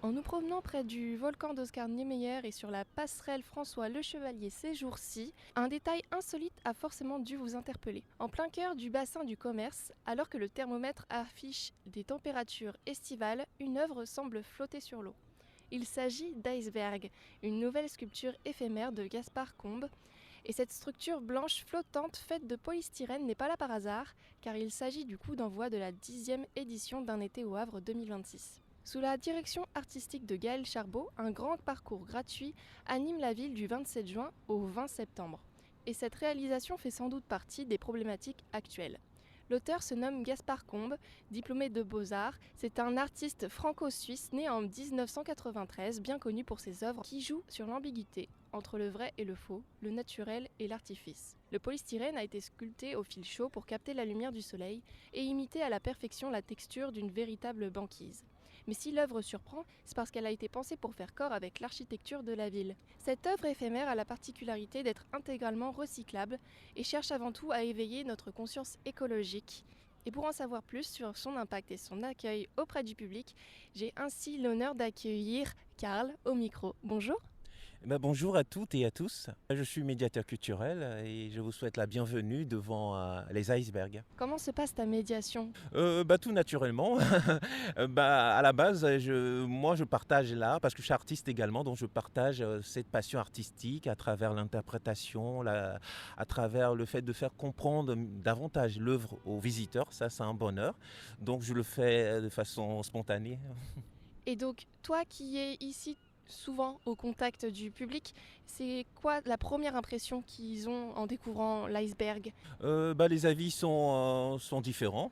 En nous promenant près du volcan d'Oscar Niemeyer et sur la passerelle François Le Chevalier ces jours-ci, un détail insolite a forcément dû vous interpeller. En plein cœur du bassin du commerce, alors que le thermomètre affiche des températures estivales, une œuvre semble flotter sur l'eau. Il s'agit d'Iceberg, une nouvelle sculpture éphémère de Gaspard Combe. Et cette structure blanche flottante faite de polystyrène n'est pas là par hasard, car il s'agit du coup d'envoi de la 10e édition d'Un été au Havre 2026. Sous la direction artistique de Gaël Charbot, un grand parcours gratuit anime la ville du 27 juin au 20 septembre. Et cette réalisation fait sans doute partie des problématiques actuelles. L'auteur se nomme Gaspard Combe, diplômé de Beaux-Arts. C'est un artiste franco-suisse né en 1993, bien connu pour ses œuvres qui jouent sur l'ambiguïté entre le vrai et le faux, le naturel et l'artifice. Le polystyrène a été sculpté au fil chaud pour capter la lumière du soleil et imiter à la perfection la texture d'une véritable banquise. Mais si l'œuvre surprend, c'est parce qu'elle a été pensée pour faire corps avec l'architecture de la ville. Cette œuvre éphémère a la particularité d'être intégralement recyclable et cherche avant tout à éveiller notre conscience écologique. Et pour en savoir plus sur son impact et son accueil auprès du public, j'ai ainsi l'honneur d'accueillir Karl au micro. Bonjour. Bonjour à toutes et à tous. Je suis médiateur culturel et je vous souhaite la bienvenue devant les icebergs. Comment se passe ta médiation ? Tout naturellement. À la base, moi je partage là, parce que je suis artiste également, donc je partage cette passion artistique à travers l'interprétation, à travers le fait de faire comprendre davantage l'œuvre aux visiteurs. Ça, c'est un bonheur. Donc je le fais de façon spontanée. Et donc, toi qui es ici souvent au contact du public, c'est quoi la première impression qu'ils ont en découvrant l'iceberg ? Les avis sont différents.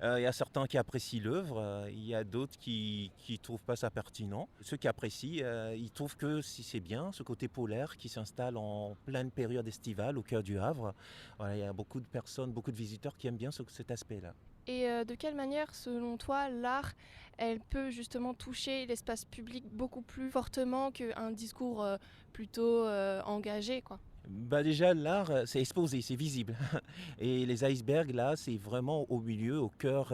Il y a certains qui apprécient l'œuvre, il y a d'autres qui ne trouvent pas ça pertinent. Ceux qui apprécient, ils trouvent que si c'est bien, ce côté polaire qui s'installe en pleine période estivale au cœur du Havre. Voilà, il y a beaucoup de personnes, beaucoup de visiteurs qui aiment bien cet aspect-là. Et de quelle manière, selon toi, l'art, elle peut justement toucher l'espace public beaucoup plus fortement qu'un discours plutôt engagé, quoi ? Déjà, l'art, c'est exposé, c'est visible. Et les icebergs, là, c'est vraiment au milieu, au cœur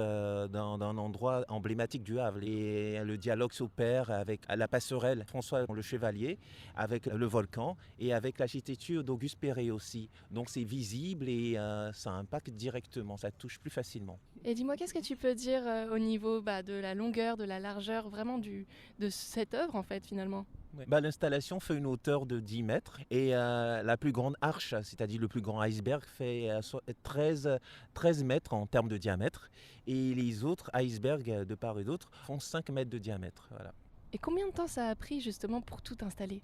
d'un endroit emblématique du Havre. Et le dialogue s'opère avec la passerelle François Le Chevalier, avec le volcan et avec l'architecture d'Auguste Perret aussi. Donc c'est visible et ça impacte directement, ça touche plus facilement. Et dis-moi, qu'est-ce que tu peux dire au niveau de la longueur, de la largeur, vraiment de cette œuvre, en fait, finalement ? Ouais. L'installation fait une hauteur de 10 mètres et la plus grande arche, c'est-à-dire le plus grand iceberg, fait 13 mètres en termes de diamètre et les autres icebergs de part et d'autre font 5 mètres de diamètre. Voilà. Et combien de temps ça a pris justement pour tout installer ?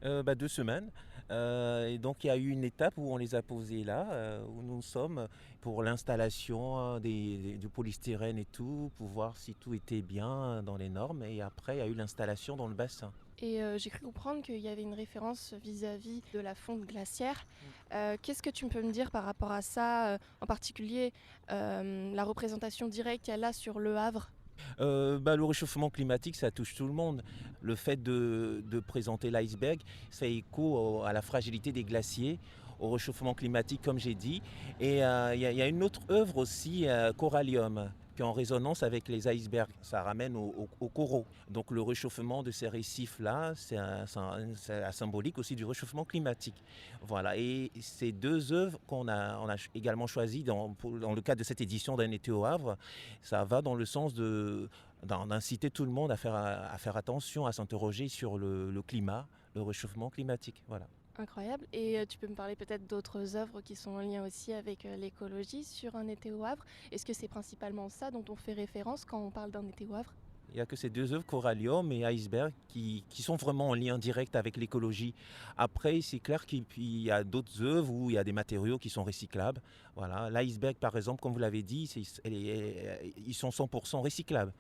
2 semaines. Et donc il y a eu une étape où on les a posés là, où nous sommes, pour l'installation du polystyrène et tout, pour voir si tout était bien dans les normes. Et après, il y a eu l'installation dans le bassin. Et j'ai cru comprendre qu'il y avait une référence vis-à-vis de la fonte glaciaire. Qu'est-ce que tu peux me dire par rapport à ça, en particulier la représentation directe qu'elle a sur Le Havre ? Le réchauffement climatique, ça touche tout le monde. Le fait de présenter l'iceberg, ça écho à la fragilité des glaciers, au réchauffement climatique, comme j'ai dit. Et y a une autre œuvre aussi, Corallium, qui est en résonance avec les icebergs. Ça ramène au coraux. Donc le réchauffement de ces récifs-là, c'est la symbolique aussi du réchauffement climatique. Voilà. Et ces deux œuvres on a également choisies dans le cadre de cette édition d'Un été au Havre, ça va dans le sens d'inciter tout le monde à faire attention, à s'interroger sur le climat, le réchauffement climatique. Voilà. Incroyable. Et tu peux me parler peut-être d'autres œuvres qui sont en lien aussi avec l'écologie sur Un été au Havre ? Est-ce que c'est principalement ça dont on fait référence quand on parle d'Un été au Havre ? Il n'y a que ces deux œuvres, Corallium et Iceberg, qui sont vraiment en lien direct avec l'écologie. Après, c'est clair qu'il y a d'autres œuvres où il y a des matériaux qui sont recyclables. Voilà. L'iceberg, par exemple, comme vous l'avez dit, ils sont 100% recyclables.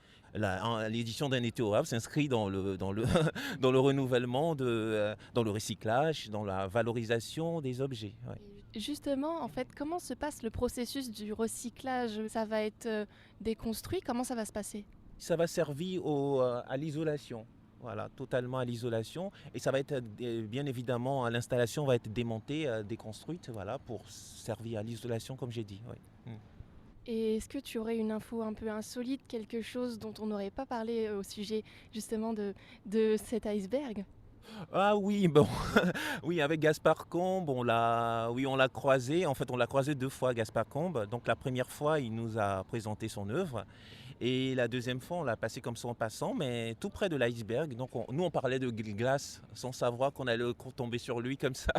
L'édition d'Un été au Havre s'inscrit dans dans le renouvellement, dans le recyclage, dans la valorisation des objets. Ouais. Justement, en fait, comment se passe le processus du recyclage ? Ça va être déconstruit ? Comment ça va se passer ? Ça va servir à l'isolation. Voilà, totalement à l'isolation. Et ça va être, bien évidemment, l'installation va être démontée, déconstruite, voilà, pour servir à l'isolation, comme j'ai dit. Oui. Et est-ce que tu aurais une info un peu insolite, quelque chose dont on n'aurait pas parlé au sujet justement de cet iceberg? Ah oui, bon, oui, avec Gaspard Combe, on l'a croisé. En fait, on l'a croisé 2 fois, Gaspard Combe. Donc la première fois, il nous a présenté son œuvre. Et la deuxième fois, on l'a passé comme ça en passant, mais tout près de l'iceberg. Donc nous, on parlait de glace sans savoir qu'on allait tomber sur lui comme ça.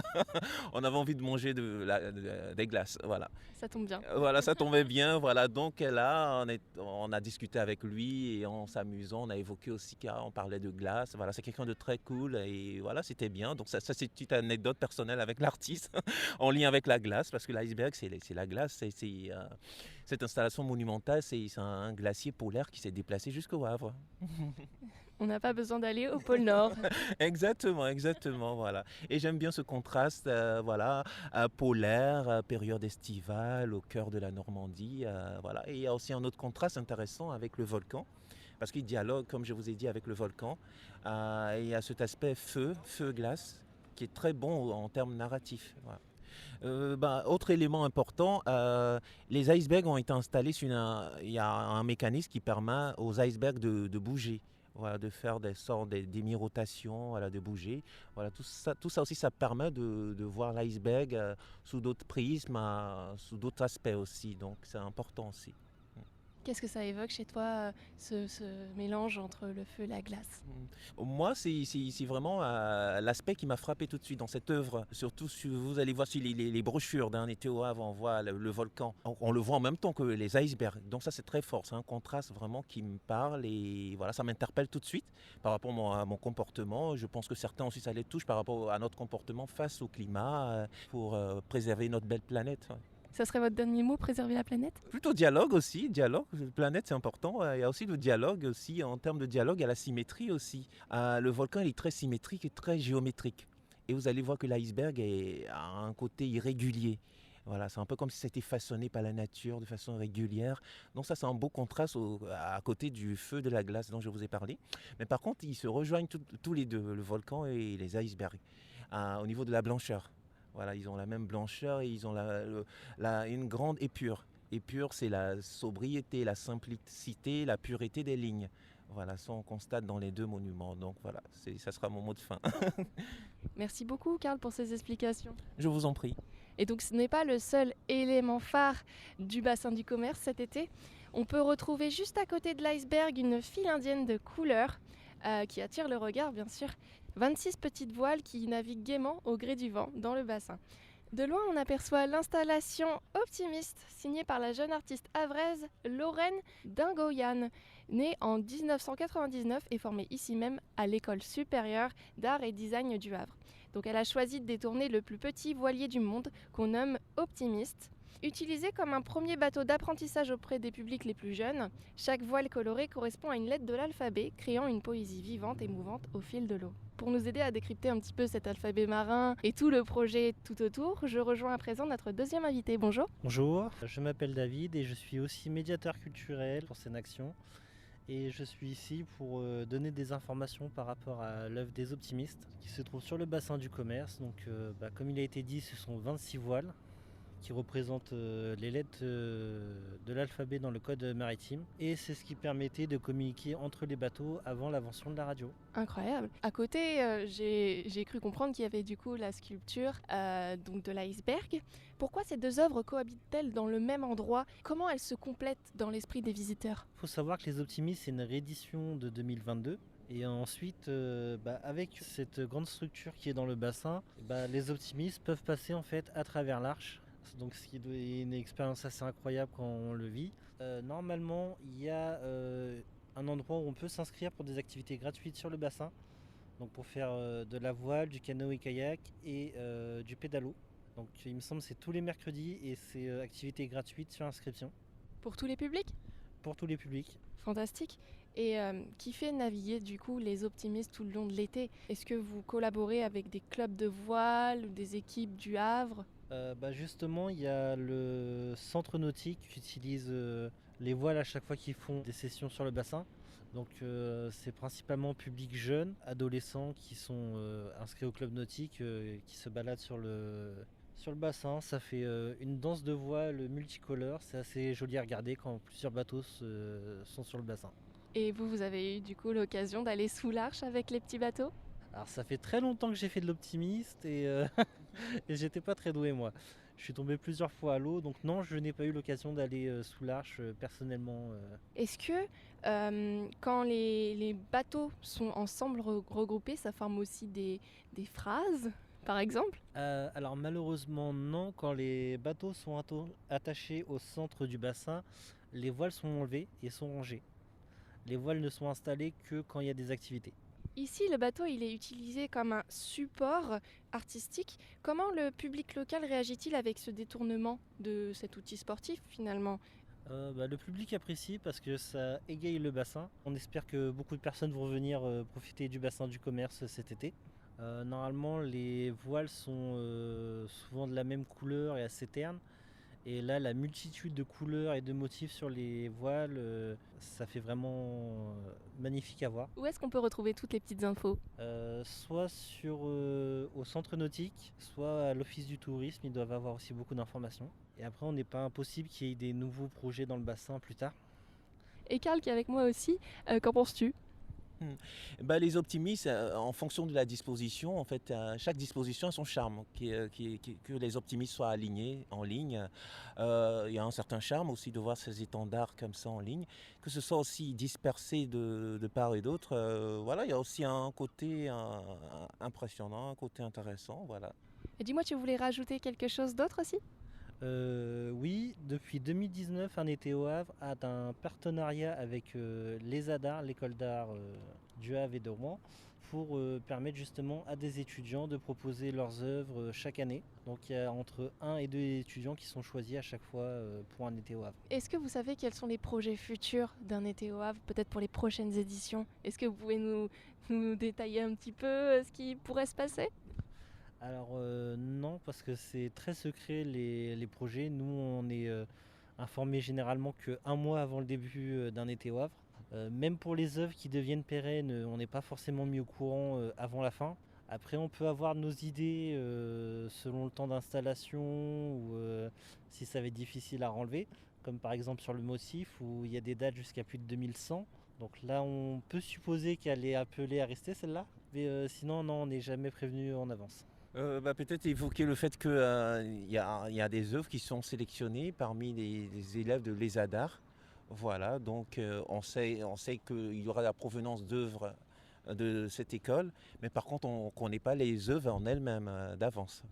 On avait envie de manger des glaces, voilà. Ça tombe bien. Voilà, ça tombait bien. Voilà, donc là, on a discuté avec lui et en s'amusant, on a évoqué aussi qu'on parlait de glace. Voilà, c'est quelqu'un de très cool et voilà, c'était bien. Donc ça c'est une petite anecdote personnelle avec l'artiste en lien avec la glace, parce que l'iceberg, c'est la glace. Cette installation monumentale, c'est un glacier polaire qui s'est déplacé jusqu'au Havre. On n'a pas besoin d'aller au pôle Nord. Exactement, exactement, voilà. Et j'aime bien ce contraste, voilà, polaire, période estivale, au cœur de la Normandie, voilà. Et il y a aussi un autre contraste intéressant avec le volcan, parce qu'il dialogue, comme je vous ai dit, avec le volcan. Et il y a cet aspect feu-glace, qui est très bon en termes narratifs. Voilà. Autre élément important, les icebergs ont été installés il y a un mécanisme qui permet aux icebergs de bouger. Voilà, de faire des sortes d'émi-rotations, voilà, de bouger. Voilà, tout ça aussi, ça permet de voir l'iceberg sous d'autres prismes, sous d'autres aspects aussi. Donc c'est important aussi. Qu'est-ce que ça évoque chez toi, ce mélange entre le feu et la glace? Moi, c'est vraiment l'aspect qui m'a frappé tout de suite dans cette œuvre. Surtout, si vous allez voir sur les brochures d'un été au Havre, on voit le volcan. On le voit en même temps que les icebergs. Donc ça, c'est très fort. C'est un contraste vraiment qui me parle et voilà, ça m'interpelle tout de suite par rapport à mon comportement. Je pense que certains aussi, ça les touche par rapport à notre comportement face au climat pour préserver notre belle planète. Ouais. Ça serait votre dernier mot, préserver la planète? Plutôt dialogue aussi, dialogue, planète c'est important, il y a aussi le dialogue aussi, en termes de dialogue, il y a la symétrie aussi. Le volcan il est très symétrique et très géométrique. Et vous allez voir que l'iceberg a un côté irrégulier. Voilà, c'est un peu comme si c'était façonné par la nature de façon régulière. Donc ça c'est un beau contraste à côté du feu de la glace dont je vous ai parlé. Mais par contre ils se rejoignent tous les deux, le volcan et les icebergs, au niveau de la blancheur. Voilà, ils ont la même blancheur et ils ont une grande épure. Épure, c'est la sobriété, la simplicité, la pureté des lignes. Voilà, ça on constate dans les deux monuments. Donc voilà, ça sera mon mot de fin. Merci beaucoup, Karl, pour ces explications. Je vous en prie. Et donc ce n'est pas le seul élément phare du bassin du commerce cet été. On peut retrouver juste à côté de l'iceberg une file indienne de couleurs qui attire le regard bien sûr. 26 petites voiles qui naviguent gaiement au gré du vent dans le bassin. De loin, on aperçoit l'installation Optimiste, signée par la jeune artiste havraise Lorraine Dingoyan, née en 1999 et formée ici même à l'École supérieure d'art et design du Havre. Donc elle a choisi de détourner le plus petit voilier du monde, qu'on nomme Optimiste. Utilisé comme un premier bateau d'apprentissage auprès des publics les plus jeunes, chaque voile colorée correspond à une lettre de l'alphabet, créant une poésie vivante et mouvante au fil de l'eau. Pour nous aider à décrypter un petit peu cet alphabet marin et tout le projet tout autour, je rejoins à présent notre deuxième invité. Bonjour. Bonjour, je m'appelle David et je suis aussi médiateur culturel pour Sénaction. Et je suis ici pour donner des informations par rapport à l'œuvre des Optimistes qui se trouve sur le bassin du commerce. Donc, comme il a été dit, ce sont 26 voiles qui représentent les lettres de l'alphabet dans le code maritime. Et c'est ce qui permettait de communiquer entre les bateaux avant l'invention de la radio. Incroyable. À côté, j'ai cru comprendre qu'il y avait du coup la sculpture donc de l'iceberg. Pourquoi ces deux œuvres cohabitent-elles dans le même endroit? Comment elles se complètent dans l'esprit des visiteurs? Il faut savoir que Les Optimistes, c'est une réédition de 2022. Et ensuite, avec cette grande structure qui est dans le bassin, les optimistes peuvent passer en fait à travers l'arche. Donc ce qui est une expérience assez incroyable quand on le vit. Normalement, il y a un endroit où on peut s'inscrire pour des activités gratuites sur le bassin. Donc pour faire de la voile, du canoë-kayak et du pédalo. Donc il me semble que c'est tous les mercredis et c'est activités gratuites sur inscription. Pour tous les publics? Pour tous les publics. Fantastique. Et qui fait naviguer du coup les optimistes tout le long de l'été? Est-ce que vous collaborez avec des clubs de voile ou des équipes du Havre? Justement, il y a le centre nautique qui utilise les voiles à chaque fois qu'ils font des sessions sur le bassin. Donc c'est principalement public jeune, adolescents qui sont inscrits au club nautique, qui se baladent Sur le bassin, ça fait une danse de voile multicolore. C'est assez joli à regarder quand plusieurs bateaux sont sur le bassin. Et vous avez eu du coup l'occasion d'aller sous l'arche avec les petits bateaux? Alors ça fait très longtemps que j'ai fait de l'optimiste et, et j'étais pas très doué moi. Je suis tombé plusieurs fois à l'eau, donc non, je n'ai pas eu l'occasion d'aller sous l'arche personnellement. Est-ce que quand les bateaux sont ensemble regroupés, ça forme aussi des phrases, par exemple? Alors malheureusement non, quand les bateaux sont attachés au centre du bassin, les voiles sont enlevées et sont rangées. Les voiles ne sont installées que quand il y a des activités. Ici, le bateau, il est utilisé comme un support artistique. Comment le public local réagit-il avec ce détournement de cet outil sportif finalement? Le public apprécie parce que ça égaye le bassin. On espère que beaucoup de personnes vont venir profiter du bassin du commerce cet été. Normalement, les voiles sont souvent de la même couleur et assez ternes. Et là, la multitude de couleurs et de motifs sur les voiles, ça fait vraiment magnifique à voir. Où est-ce qu'on peut retrouver toutes les petites infos? Soit au centre nautique, soit à l'office du tourisme, ils doivent avoir aussi beaucoup d'informations. Et après, on n'est pas impossible qu'il y ait des nouveaux projets dans le bassin plus tard. Et Karl qui est avec moi aussi, qu'en penses-tu? Les optimistes, en fonction de la disposition, en fait, chaque disposition a son charme, que les optimistes soient alignés en ligne. Il y a un certain charme aussi de voir ces étendards comme ça en ligne, que ce soit aussi dispersé de part et d'autre. Voilà, il y a aussi un côté impressionnant, un côté intéressant, voilà. Et dis-moi, tu voulais rajouter quelque chose d'autre aussi? Oui, depuis 2019, Un été au Havre a un partenariat avec l'ESADAR, l'école d'art du Havre et de Rouen, pour permettre justement à des étudiants de proposer leurs œuvres chaque année. Donc il y a entre 1 et 2 étudiants qui sont choisis à chaque fois pour Un été au Havre. Est-ce que vous savez quels sont les projets futurs d'un été au Havre, peut-être pour les prochaines éditions? Est-ce que vous pouvez nous détailler un petit peu ce qui pourrait se passer? Alors non, parce que c'est très secret les projets. Nous, on est informés généralement qu'un mois avant le début d'un été au Havre. Même pour les œuvres qui deviennent pérennes, on n'est pas forcément mis au courant avant la fin. Après, on peut avoir nos idées selon le temps d'installation ou si ça va être difficile à renlever, comme par exemple sur le Mossif où il y a des dates jusqu'à plus de 2100. Donc là, on peut supposer qu'elle est appelée à rester celle-là, mais sinon, non, on n'est jamais prévenu en avance. Peut-être évoquer le fait qu'il y a des œuvres qui sont sélectionnées parmi les élèves de l'ESADAR. Voilà, donc on sait qu'il y aura la provenance d'œuvres de cette école, mais par contre on ne connaît pas les œuvres en elles-mêmes d'avance.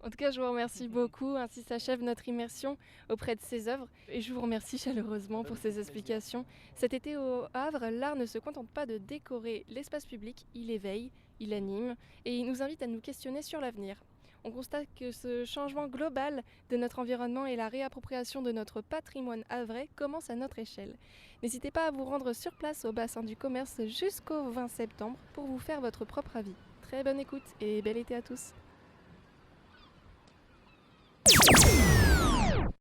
En tout cas, je vous remercie beaucoup. Ainsi s'achève notre immersion auprès de ces œuvres. Et je vous remercie chaleureusement pour ces explications. Cet été au Havre, l'art ne se contente pas de décorer l'espace public, il éveille, il anime et il nous invite à nous questionner sur l'avenir. On constate que ce changement global de notre environnement et la réappropriation de notre patrimoine havrais commence à notre échelle. N'hésitez pas à vous rendre sur place au bassin du commerce jusqu'au 20 septembre pour vous faire votre propre avis. Très bonne écoute et bel été à tous.